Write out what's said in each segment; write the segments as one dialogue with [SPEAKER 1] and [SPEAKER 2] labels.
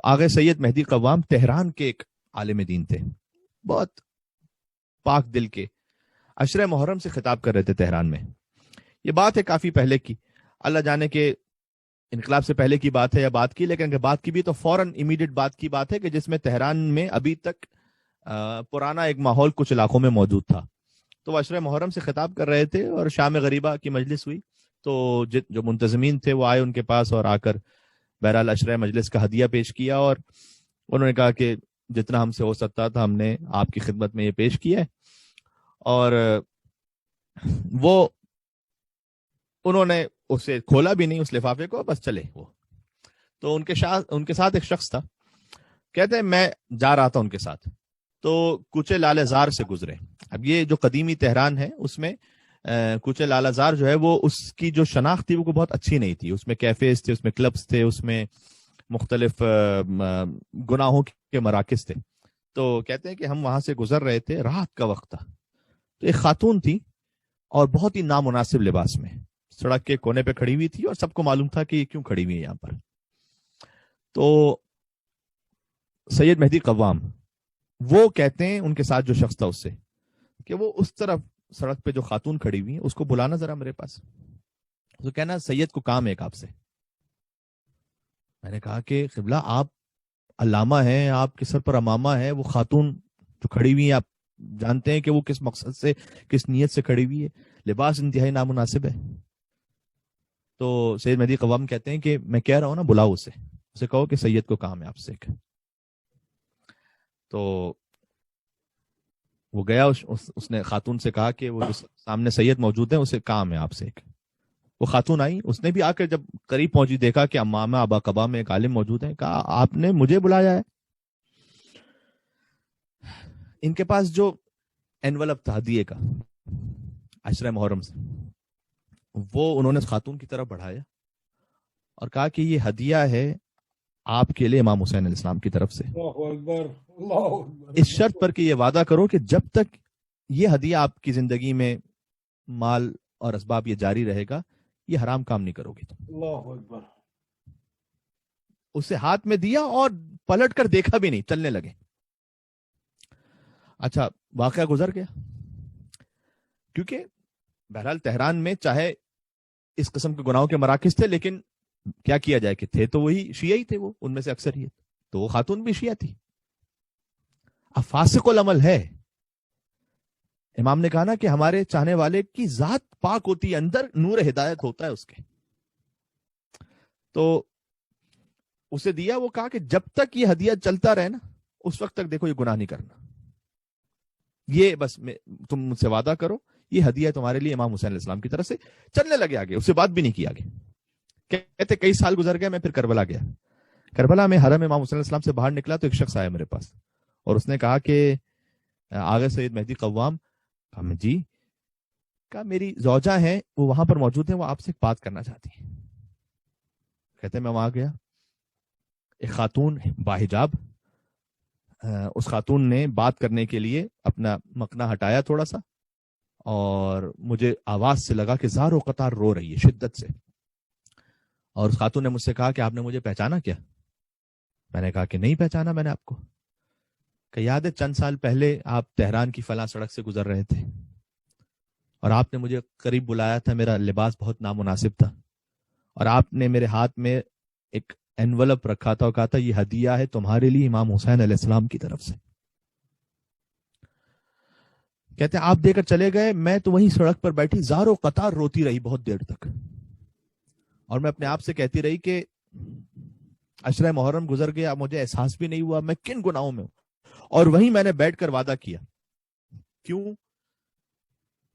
[SPEAKER 1] آغا سید مہدی قوام تہران کے ایک عالم دین تھے، بہت پاک دل کے، عشرہ محرم سے خطاب کر رہے تھے تہران میں. یہ بات ہے کافی پہلے کی، اللہ جانے کہ انقلاب سے پہلے کی بات ہے یا بات کی، لیکن اگر بات کی بھی تو فوراً امیڈیٹ بات کی بات ہے کہ جس میں تہران میں ابھی تک پرانا ایک ماحول کچھ علاقوں میں موجود تھا. تو وہ عشرہ محرم سے خطاب کر رہے تھے اور شام غریبہ کی مجلس ہوئی، تو جو منتظمین تھے وہ آئے ان کے پاس اور آ کر بہرحال عشرہ مجلس کا ہدیہ پیش کیا، اور انہوں نے کہا کہ جتنا ہم سے ہو سکتا تھا ہم نے آپ کی خدمت میں یہ پیش کیا ہے. اور وہ انہوں نے اسے کھولا بھی نہیں اس لفافے کو، بس چلے وہ. تو ان کے ساتھ ایک شخص تھا، کہتے ہیں میں جا رہا تھا ان کے ساتھ، تو کوچے لال زار سے گزرے. اب یہ جو قدیمی تہران ہے اس میں کوچے لال زار جو ہے وہ اس کی جو شناخت تھی وہ بہت اچھی نہیں تھی. اس میں کیفیز تھے، اس میں کلبز تھے، اس میں مختلف گناہوں کے مراکز تھے. تو کہتے ہیں کہ ہم وہاں سے گزر رہے تھے، رات کا وقت تھا، تو ایک خاتون تھی اور بہت ہی نامناسب لباس میں سڑک کے کونے پہ کھڑی ہوئی تھی، اور سب کو معلوم تھا کہ یہ کیوں کھڑی ہوئی ہے یہاں پر. تو سید مہدی قوام وہ کہتے ہیں ان کے ساتھ جو شخص تھا اس سے کہ وہ اس طرف سڑک پہ جو خاتون کھڑی ہوئی ہے اس کو بلانا ذرا میرے پاس. تو کہنا سید کو کام ہے ایک آپ سے. میں نے کہا کہ قبلہ آپ علامہ ہیں، آپ کے سر پر امامہ ہے، وہ خاتون جو کھڑی ہوئی ہے آپ جانتے ہیں کہ وہ کس مقصد سے کس نیت سے کھڑی ہوئی ہے، لباس انتہائی نامناسب ہے. تو سید مہدی قوام کہتے ہیں کہ میں کہہ رہا ہوں نا بلاؤ اسے کہو کہ سید کو کام ہے آپ سے. تو وہ گیا، اس نے خاتون سے کہا کہ وہ جو سامنے سید موجود ہے اسے کام ہے آپ سے ایک. وہ خاتون آئی، اس نے بھی آ کر جب قریب پہنچی دیکھا کہ امامہ ابا قبا میں ایک عالم موجود ہے، کہا آپ نے مجھے بلایا ہے. ان کے پاس جو انولپ تھا ہدیے کا عشرہ محرم سے، وہ انہوں نے خاتون کی طرف بڑھایا اور کہا کہ یہ ہدیہ ہے آپ کے لیے امام حسین علیہ السلام کی طرف سے. اس شرط پر کہ یہ وعدہ کرو کہ جب تک یہ ہدیہ آپ کی زندگی میں مال اور اسباب یہ جاری رہے گا یہ حرام کام نہیں کرو گی. اللہ اکبر. اسے ہاتھ میں دیا اور پلٹ کر دیکھا بھی نہیں، چلنے لگے. اچھا واقعہ گزر گیا، کیونکہ بہرحال تہران میں چاہے اس قسم کے گناہوں کے مراکز تھے، لیکن کیا کیا جائے کہ تھے تو وہی شیعہ ہی تھے، وہ ان میں سے اکثریت. تو وہ خاتون بھی شیعہ تھی. اب فاسق العمل ہے. امام نے کہا نا کہ ہمارے چاہنے والے کی ذات پاک ہوتی ہے، اندر نور ہدایت ہوتا ہے اس کے. تو اسے دیا، وہ کہا کہ جب تک یہ ہدیہ چلتا رہے نا اس وقت تک دیکھو یہ گناہ نہیں کرنا، یہ بس تم مجھ سے وعدہ کرو یہ ہدیہ تمہارے لیے امام حسین علیہ السلام کی طرف سے. چلنے لگے آگے، اس سے بات بھی نہیں کی آگے. کہتے کئی سال گزر گئے، میں پھر کربلا گیا. کربلا میں حرم امام حسین علیہ السلام سے باہر نکلا تو ایک شخص آیا میرے پاس اور اس نے کہا کہ آغا سید مہدی قوام. کہا جی. کہا میری زوجہ ہیں وہ وہاں پر موجود ہیں، وہ آپ سے بات کرنا چاہتی ہیں. کہتے میں وہاں گیا، ایک خاتون باحجاب، اس خاتون نے بات کرنے کے لیے اپنا مکنا ہٹایا تھوڑا سا، اور مجھے آواز سے لگا کہ زار و قطار رو رہی ہے شدت سے. اور اس خاتون نے مجھ سے کہا کہ آپ نے مجھے پہچانا کیا؟ میں نے کہا کہ نہیں پہچانا میں نے آپ کو. کہ یاد ہے چند سال پہلے آپ تہران کی فلاں سڑک سے گزر رہے تھے اور آپ نے مجھے قریب بلایا تھا، میرا لباس بہت نامناسب تھا، اور آپ نے میرے ہاتھ میں ایک انولپ رکھا تھا اور کہا تھا یہ ہدیہ ہے تمہارے لیے امام حسین علیہ السلام کی طرف سے. کہتے ہیں آپ دے کر چلے گئے، میں تو وہیں سڑک پر بیٹھی زار و قطار روتی رہی بہت دیر تک، اور میں اپنے آپ سے کہتی رہی کہ عشرہ محرم گزر گیا، مجھے احساس بھی نہیں ہوا میں کن گناہوں میں ہوں. اور وہیں میں نے بیٹھ کر وعدہ کیا. کیوں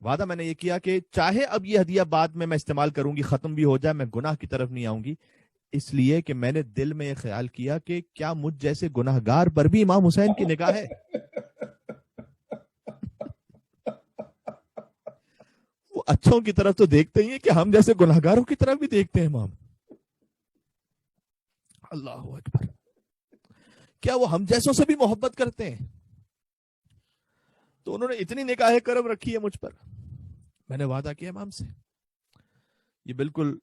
[SPEAKER 1] وعدہ میں نے یہ کیا کہ چاہے اب یہ ہدیہ بعد میں استعمال کروں گی، ختم بھی ہو جائے، میں گناہ کی طرف نہیں آؤں گی، اس لیے کہ میں نے دل میں یہ خیال کیا کہ کیا مجھ جیسے گناہگار پر بھی امام حسین کی نگاہ ہے. وہ اچھوں کی طرف تو دیکھتے ہی ہیں کہ ہم جیسے گناہگاروں کی طرف بھی دیکھتے ہیں امام. اللہ اکبر. کیا وہ ہم جیسوں سے بھی محبت کرتے ہیں؟ تو انہوں نے اتنی نگاہ کرم رکھی ہے مجھ پر. میں نے وعدہ کیا امام سے، یہ بالکل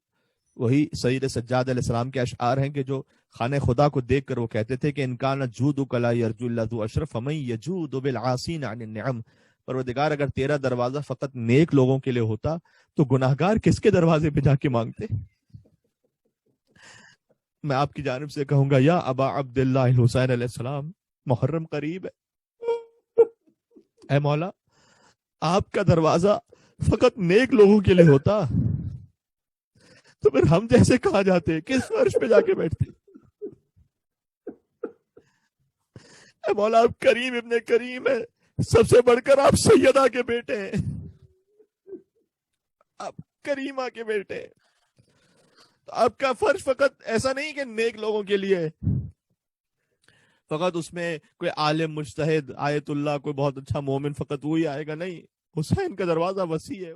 [SPEAKER 1] وہی سید سجاد علیہ السلام کے اشعار ہیں کہ جو خانہ خدا کو دیکھ کر وہ کہتے تھے کہ انکان جودک لا یرجو اللہ ذو اشرف فمن یجود بالعاصین عن النعم. پروردگار اگر تیرا دروازہ فقط نیک لوگوں کے لیے ہوتا تو گناہگار کس کے دروازے پہ جا کے مانگتے؟ میں آپ کی جانب سے کہوں گا یا ابا عبداللہ الحسین علیہ السلام، محرم قریب ہے، اے مولا آپ کا دروازہ فقط نیک لوگوں کے لیے ہوتا تو پھر ہم جیسے کہاں جاتے، کس فرش پہ جا کے بیٹھتے؟ اے مولا آپ کریم ابن کریم ہے، سب سے بڑھ کر آپ سیدہ کے بیٹے ہیں، آپ کریمہ کے بیٹے ہیں. آپ کا فرش فقط ایسا نہیں کہ نیک لوگوں کے لیے فقط اس میں کوئی عالم مجتہد آیت اللہ کوئی بہت اچھا مومن فقط وہی آئے گا، نہیں، حسین کا دروازہ وسیع ہے.